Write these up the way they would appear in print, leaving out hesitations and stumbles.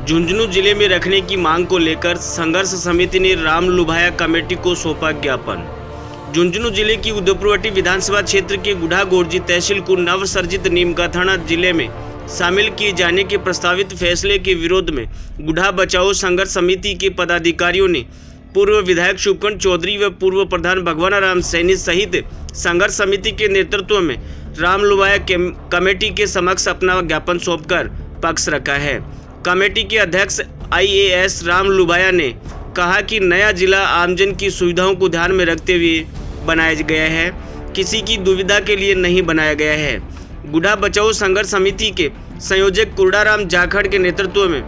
झुंझुनू जिले में रखने की मांग को लेकर संघर्ष समिति ने राम लुभाया कमेटी को सौंपा ज्ञापन। झुंझुनू जिले की उदयपुरवटी विधानसभा क्षेत्र के गुढ़ा गोरजी तहसील को नवसर्जित नीमका थाना जिले में शामिल किए जाने के प्रस्तावित फैसले के विरोध में गुढ़ा बचाओ संघर्ष समिति के पदाधिकारियों ने पूर्व विधायक शुभकर्ण चौधरी व पूर्व प्रधान भगवाना राम सैनी सहित संघर्ष समिति के नेतृत्व में राम लुभाया कमेटी के समक्ष अपना ज्ञापन सौंपकर पक्ष रखा है। कमेटी के अध्यक्ष IAS राम लुभाया ने कहा कि नया जिला आमजन की सुविधाओं को ध्यान में रखते हुए बनाया गया है, किसी की दुविधा के लिए नहीं बनाया गया है। गुढ़ा बचाओ संघर्ष समिति के संयोजक कुर्डाराम जाखड़ के नेतृत्व में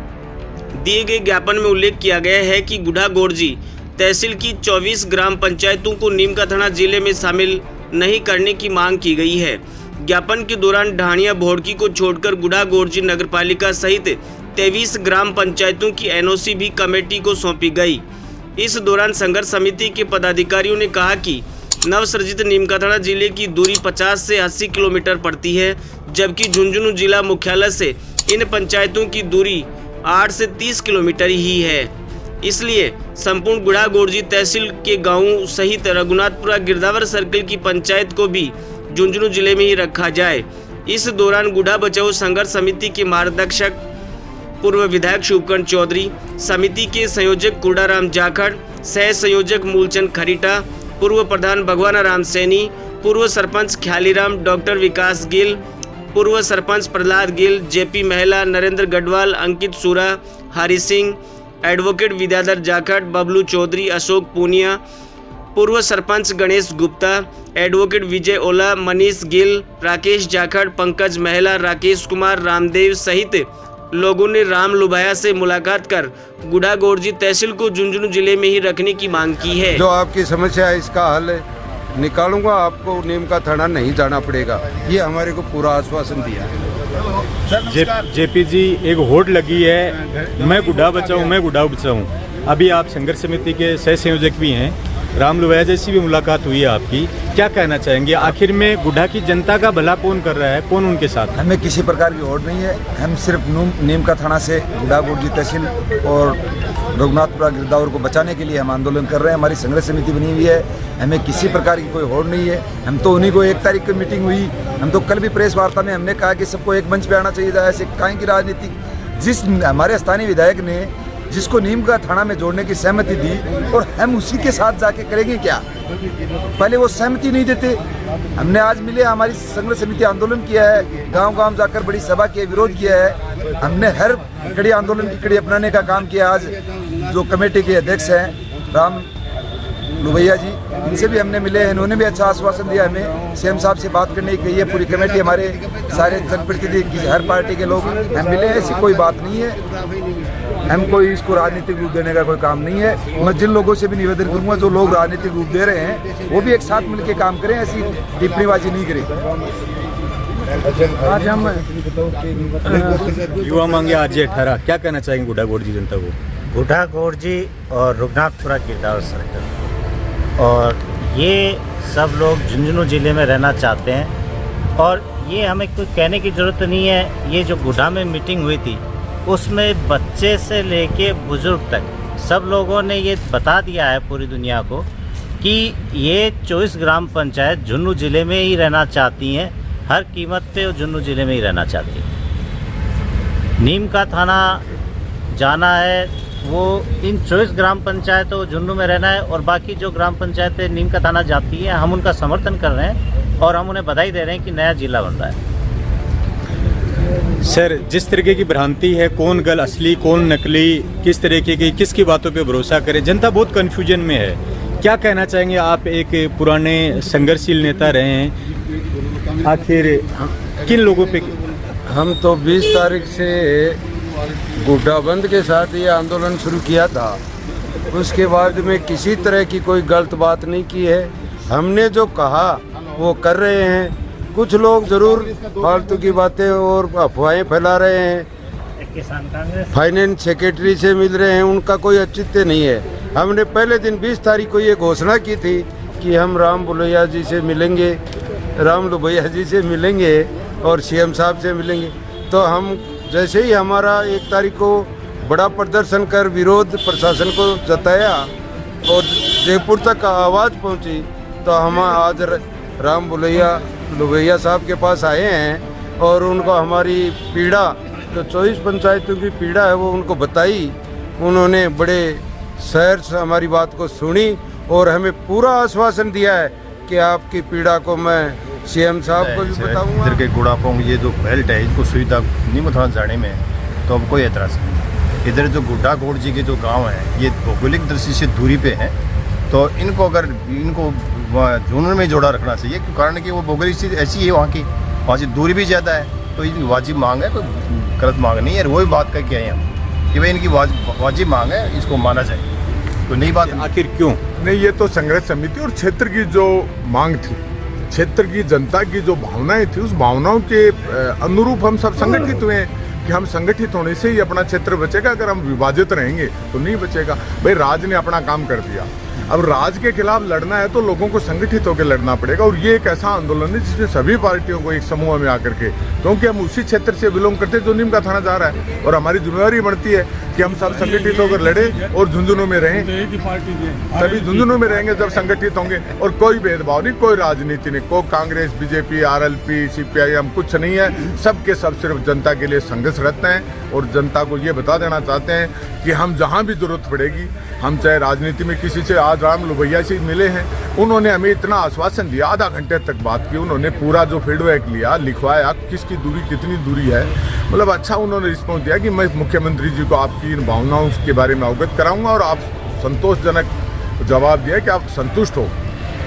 दिए गए ज्ञापन में उल्लेख किया गया है कि गुढ़ा गोरजी तहसील की 24 ग्राम पंचायतों को नीमका थाना जिले में शामिल नहीं करने की मांग की गई है। ज्ञापन के दौरान ढाणिया भोड़की को छोड़कर गुढ़ा गोरजी नगरपालिका सहित 23 ग्राम पंचायतों की NOC भी कमेटी को सौंपी गई। इस दौरान संघर्ष समिति के पदाधिकारियों ने कहा कि नवसर्जित नीमका थाना जिले की दूरी 50 से 80 किलोमीटर पड़ती है, जबकि झुंझुनू जिला मुख्यालय से इन पंचायतों की दूरी 8 से 30 किलोमीटर ही है। इसलिए संपूर्ण गुढ़ा गोरजी तहसील के गांवों सहित रघुनाथपुरा गिरदावर सर्कल की पंचायत को भी झुंझुनू जिले में ही रखा जाए। इस दौरान गुढ़ा बचाओ संघर्ष समिति के मार्गदर्शक पूर्व विधायक शुभकर्ण चौधरी, समिति के संयोजक कुर्डाराम जाखड़, सह संयोजक मूलचंद खरीटा, पूर्व प्रधान भगवाना राम सैनी, पूर्व सरपंच ख्यालीराम, डॉक्टर विकास गिल, पूर्व सरपंच प्रहलाद गिल, JP महिला, नरेंद्र गढ़वाल, अंकित सूरा, हरि सिंह, एडवोकेट विद्याधर जाखड़, बबलू चौधरी, अशोक पूनिया, पूर्व सरपंच गणेश गुप्ता, एडवोकेट विजय ओला, मनीष गिल, राकेश जाखड़, पंकज महिला, राकेश कुमार, रामदेव सहित लोगों ने राम लुभाया से मुलाकात कर गुढ़ा गोरजी तहसील को झुंझुनू जिले में ही रखने की मांग की है। जो आपकी समस्या है इसका हल निकालूंगा, आपको नीमका थाना नहीं जाना पड़ेगा, ये हमारे को पूरा आश्वासन दिया है। JP जी, एक होड़ लगी है, मैं गुढ़ा बचाऊं। अभी आप संघर्ष समिति के सह संयोजक भी हैं, राम लुभाया जैसी भी मुलाकात हुई है आपकी, क्या कहना चाहेंगे? आखिर में गुढ़ा की जनता का भला कौन कर रहा है, कौन उनके साथ? हमें किसी प्रकार की होड़ नहीं है, हम सिर्फ नीमका थाना से गुढ़ा गोरजी तहसील और रघुनाथपुरा गिरदावर को बचाने के लिए हम आंदोलन कर रहे हैं। हमारी संघर्ष समिति बनी हुई है, हमें किसी प्रकार की कोई होड़ नहीं है। हम तो उन्हीं को 1 तारीख को मीटिंग हुई, हम तो कल भी प्रेस वार्ता में हमने कहा कि सबको एक मंच पे आना चाहिए था। ऐसे काहे की राजनीति, जिस हमारे स्थानीय विधायक ने जिसको नीमका थाना में जोड़ने की सहमति दी और हम उसी के साथ जाके करेंगे क्या? पहले वो सहमति नहीं देते। हमने आज मिले, हमारी संघर्ष समिति आंदोलन किया है, गांव-गांव जाकर बड़ी सभा की विरोध किया है। हमने हर कड़ी आंदोलन की कड़ी अपनाने का काम किया। आज जो कमेटी के अध्यक्ष हैं राम लुभाया जी, इनसे भी हमने मिले हैं, इन्होंने भी अच्छा आश्वासन दिया हमें, CM साहब से बात करने की कही है। पूरी कमेटी, हमारे सारे जनप्रतिनिधि, हर पार्टी के लोग हम मिले हैं, ऐसी कोई बात नहीं है। हम कोई इसको राजनीतिक रूप देने का कोई काम नहीं है। मैं जिन लोगों से भी निवेदन करूंगा, जो लोग राजनीतिक रूप दे रहे हैं वो भी एक साथ मिलकर काम करें, ऐसी टिप्पणीबाजी नहीं करें। आज हम युवा मांगे आज 18, क्या कहना चाहेंगे गुढ़ा गोरजी जनता को? गुढ़ा गोरजी और रघुनाथपुरा गिरदावर सर्कल और ये सब लोग झुंझुनू जिले में रहना चाहते हैं। और ये हमें कोई कहने की ज़रूरत नहीं है। ये जो गुढ़ा में मीटिंग हुई थी उसमें बच्चे से लेके बुजुर्ग तक सब लोगों ने ये बता दिया है पूरी दुनिया को कि ये 24 ग्राम पंचायत झुंझुनू जिले में ही रहना चाहती हैं, हर कीमत पे झुंझुनू जिले में ही रहना चाहती हैं। नीमका थाना जाना है, वो इन 24 ग्राम पंचायतों झुंझुनू में रहना है और बाकी जो ग्राम पंचायतें नीमका थाना जाती हैं, हम उनका समर्थन कर रहे हैं और हम उन्हें बधाई दे रहे हैं कि नया जिला बन रहा है। सर, जिस तरीके की भ्रांति है, कौन गल असली कौन नकली, किस तरीके की किसकी बातों पे भरोसा करें, जनता बहुत कन्फ्यूजन में है। क्या कहना चाहेंगे? आप एक पुराने संघर्षशील नेता रहे हैं, आखिर किन लोगों पे? हम तो 20 तारीख से गुड्डा बंद के साथ ये आंदोलन शुरू किया था, उसके बाद में किसी तरह की कोई गलत बात नहीं की है। हमने जो कहा वो कर रहे हैं। कुछ लोग जरूर फालतू की बातें और अफवाहें फैला रहे हैं, फाइनेंस सेक्रेटरी से मिल रहे हैं, उनका कोई औचित्य नहीं है। हमने पहले दिन 20 तारीख को ये घोषणा की थी कि हम राम लुभाया जी से मिलेंगे और CM साहब से मिलेंगे। तो हम जैसे ही हमारा 1 तारीख को बड़ा प्रदर्शन कर विरोध प्रशासन को जताया और जयपुर तक आवाज़ पहुंची, तो हम आज राम लुभैया साहब के पास आए हैं और उनको हमारी पीड़ा, जो 24 पंचायतों की पीड़ा है, वो उनको बताई। उन्होंने बड़े शहर से हमारी बात को सुनी और हमें पूरा आश्वासन दिया है कि आपकी पीड़ा को मैं सीएम साहब को भी बताऊंगा। इधर के गुड़ापोंग ये जो बेल्ट है, इसको सुविधा नहीं थोड़ा जाने में, तो अब कोई एतराज़ नहीं। इधर जो गुड्डा गोड़ जी के जो गांव है, ये भौगोलिक दृष्टि से दूरी पे है, तो इनको झुंझुनू में जोड़ा रखना चाहिए, क्यों कारण कि वो भौगोलिक स्थिति ऐसी है वहाँ से दूरी भी ज़्यादा है, तो इनकी वाजिब मांग है, कोई गलत मांग नहीं है। वही बात करके आए हम कि भाई इनकी वाजिब मांग है, इसको माना जाए, तो नई बात। आखिर क्यों नहीं, ये तो संघर्ष समिति और क्षेत्र की जो मांग थी, क्षेत्र की जनता की जो भावनाएं थी, उस भावनाओं के अनुरूप हम सब संगठित हुए हैं कि हम संगठित होने से ही अपना क्षेत्र बचेगा। अगर हम विभाजित रहेंगे तो नहीं बचेगा। भाई राज ने अपना काम कर दिया, अब राज के खिलाफ लड़ना है तो लोगों को संगठित होकर लड़ना पड़ेगा। और ये एक ऐसा आंदोलन है जिसमें सभी पार्टियों को एक समूह में आकर के, क्योंकि हम उसी क्षेत्र से बिलोंग करते हैं जो नीम का थाना जा रहा है, और हमारी जिम्मेदारी बनती है कि हम सब संगठित होकर लड़े और झुंझुनू में रहें। तभी झुंझुनू में रहेंगे जब संगठित होंगे। और कोई भेदभाव नहीं, कोई राजनीति नहीं, कोई कांग्रेस, बीजेपी, RLP, CPIM कुछ नहीं है। सबके सब सिर्फ जनता के लिए संघर्षरत हैं और जनता को ये बता देना चाहते हैं कि हम जहाँ भी जरूरत पड़ेगी, हम चाहे राजनीति में किसी से, आज राम लुभैया से मिले हैं, उन्होंने हमें इतना आश्वासन दिया, आधा घंटे तक बात की, उन्होंने पूरा जो फीडबैक लिया, लिखवाया किसकी दूरी कितनी दूरी है, मतलब अच्छा उन्होंने रिस्पॉन्स दिया कि मैं मुख्यमंत्री जी को आपकी इन भावनाओं के बारे में अवगत कराऊंगा और आप संतोषजनक जवाब दिया कि आप संतुष्ट हो,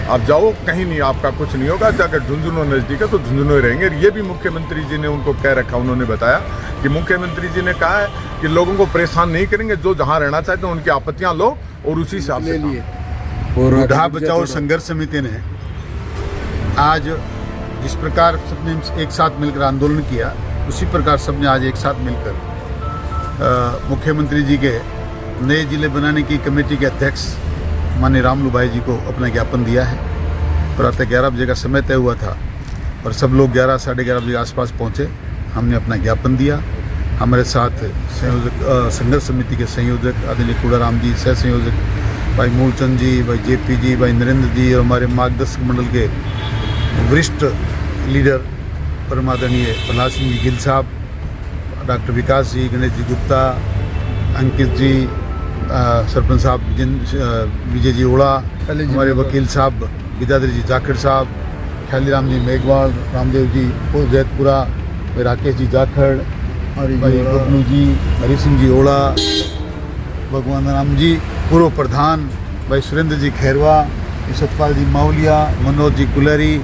आप जाओ, कहीं नहीं, आपका कुछ नहीं होगा। अगर झुंझुनू नज़दीक है तो झुंझुनू ही रहेंगे। ये भी मुख्यमंत्री जी ने उनको कह रखा, उन्होंने बताया कि मुख्यमंत्री जी ने कहा है कि लोगों को परेशान नहीं करेंगे, जो जहाँ रहना चाहते हैं उनकी आपत्तियाँ लो और उसी हिसाब से लिए। बुढ़ा बचाओ संघर्ष समिति ने आज जिस प्रकार सबने एक साथ मिलकर आंदोलन किया, उसी प्रकार सबने आज एक साथ मिलकर मुख्यमंत्री जी के नए जिले बनाने की कमेटी के अध्यक्ष माननीय राम लुभाई जी को अपना ज्ञापन दिया है। प्रातः 11 बजे का समय तय हुआ था और सब लोग 11 साढ़े 11 बजे के आसपास पहुँचे। हमने अपना ज्ञापन दिया। हमारे साथ संयोजक संघर्ष समिति के संयोजक आदरणीय कूड़ाराम जी, सह संयोजक भाई मूलचंद जी, भाई JP जी, भाई नरेंद्र जी और हमारे मार्गदर्शक मंडल के वरिष्ठ लीडर परम आदरणीय प्रहलाद सिंह जी गिल साहब, डॉक्टर विकास जी, गणेश जी गुप्ता, अंकित जी, सरपंच साहब विजय जी ओड़ा, हमारे वकील साहब विद्याधर जी जाखड़ साहब, ख्यालीराम जी मेघवाल, रामदेव जी जैतपुरा, राकेश जी जाखड़, भाई बबलू जी, हरी सिंह जी ओड़ा, भगवान राम जी पूर्व प्रधान, भाई सुरेंद्र जी खैरवा, सतपाल जी मावलिया, मनोज जी कुलरी,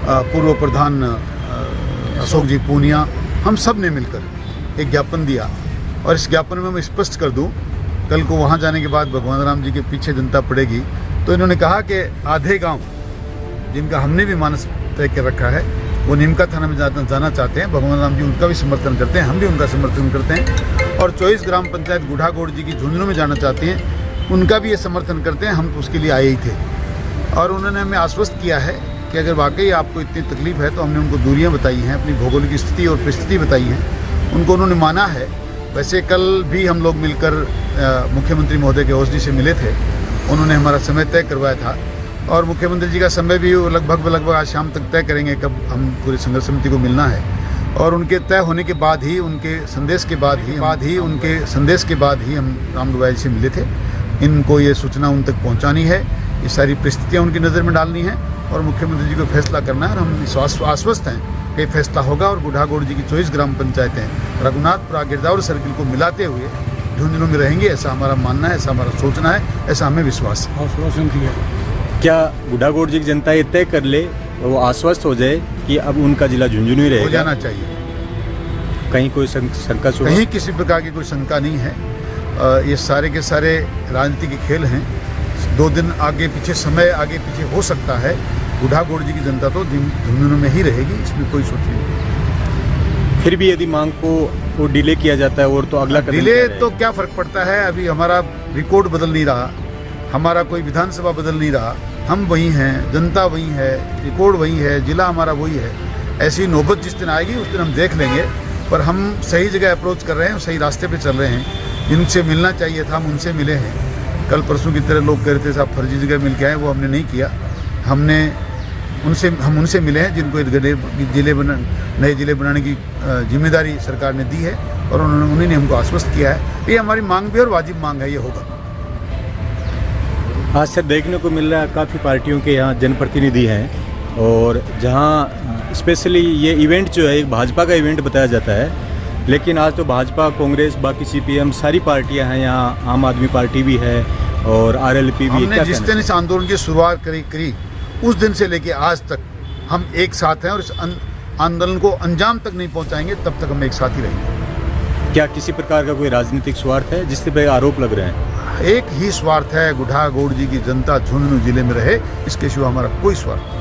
पूर्व प्रधान अशोक जी पूनिया, हम सब ने मिलकर एक ज्ञापन दिया। और इस ज्ञापन में मैं स्पष्ट कर दूं, कल को वहाँ जाने के बाद भगवान राम जी के पीछे जनता पड़ेगी, तो इन्होंने कहा कि आधे गांव जिनका हमने भी मानस तय कर रखा है वो नीमका थाना में जाना चाहते हैं। भगवान राम जी उनका भी समर्थन करते हैं, हम भी उनका समर्थन करते हैं। और 24 ग्राम पंचायत गुढ़ा गोड़ जी की झुंझुनू में जाना चाहती हैं, उनका भी ये समर्थन करते हैं। हम तो उसके लिए आए ही थे और उन्होंने हमें आश्वस्त किया है कि अगर वाकई आपको इतनी तकलीफ है, तो हमने उनको दूरियाँ बताई हैं, अपनी भौगोलिक स्थिति और परिस्थिति बताई हैं, उनको उन्होंने माना है। वैसे कल भी हम लोग मिलकर मुख्यमंत्री महोदय के OSD से मिले थे, उन्होंने हमारा समय तय करवाया था और मुख्यमंत्री जी का समय भी लगभग आज शाम तक तय करेंगे कब हम पूरी संघर्ष समिति को मिलना है। और उनके तय होने के बाद ही, उनके संदेश के बाद ही हम राम लुभाई जी से मिले थे। इनको ये सूचना उन तक पहुँचानी है, ये सारी परिस्थितियाँ उनकी नज़र में डालनी है और मुख्यमंत्री जी को फैसला करना है। और हम आश्वस्त हैं कि फैसला होगा और गुढ़ा गोड़ जी की 24 ग्राम पंचायतें रघुनाथपुरा गिरदावर सर्किल को मिलाते हुए झुंझुनू में रहेंगे, ऐसा हमारा मानना है, ऐसा हमारा सोचना है, ऐसा हमें विश्वास है। क्या गुढ़ा गोड़ जी की जनता ये तय कर ले और वो आश्वस्त हो जाए कि अब उनका जिला झुंझुनू ही रहेगा? हो जाना चाहिए, कहीं कोई शंका, कहीं किसी प्रकार की कोई शंका नहीं है। ये सारे के सारे राजनीति के खेल हैं। 2 दिन आगे पीछे, समय आगे पीछे हो सकता है। गुढ़ा गोड़ जी की जनता तो झुंझुनू में ही रहेगी, इसमें कोई सोच नहीं। फिर भी यदि मांग को वो डिले किया जाता है और तो अगला डिले तो क्या फर्क पड़ता है? अभी हमारा रिकॉर्ड बदल नहीं रहा, हमारा कोई विधानसभा बदल नहीं रहा, हम वही हैं, जनता वही है, रिकॉर्ड वही है, जिला हमारा वही है। ऐसी नौबत जिस दिन आएगी उस दिन हम देख लेंगे, पर हम सही जगह अप्रोच कर रहे हैं, सही रास्ते पे चल रहे हैं। इनसे मिलना चाहिए था, हम उनसे मिले हैं। कल परसों की तरह लोग कह रहे थे साहब फर्जी जगह मिल के आए, वो हमने नहीं किया। हम उनसे मिले हैं जिनको नए ज़िले बनाने की जिम्मेदारी सरकार ने दी है, और उन्होंने हमको आश्वस्त किया है। ये हमारी मांग भी और वाजिब मांग है, ये होगा। आज सर देखने को मिल रहा है काफ़ी पार्टियों के यहाँ जनप्रतिनिधि हैं, और जहाँ स्पेशली ये इवेंट जो है एक भाजपा का इवेंट बताया जाता है, लेकिन आज तो भाजपा, कांग्रेस, बाकी CPM सारी पार्टियां हैं यहाँ, आम आदमी पार्टी भी है और RLP भी। हमने जिस दिन इस आंदोलन की शुरुआत करी उस दिन से लेके आज तक हम एक साथ हैं, और इस आंदोलन को अंजाम तक नहीं पहुंचाएंगे तब तक हम एक साथ ही रहेंगे। क्या किसी प्रकार का कोई राजनीतिक स्वार्थ है जिससे पे आरोप लग रहे हैं? एक ही स्वार्थ है, गुढ़ा गौड़ जी की जनता झुंझुनू जिले में रहे, इसके सिवा हमारा कोई स्वार्थ नहीं।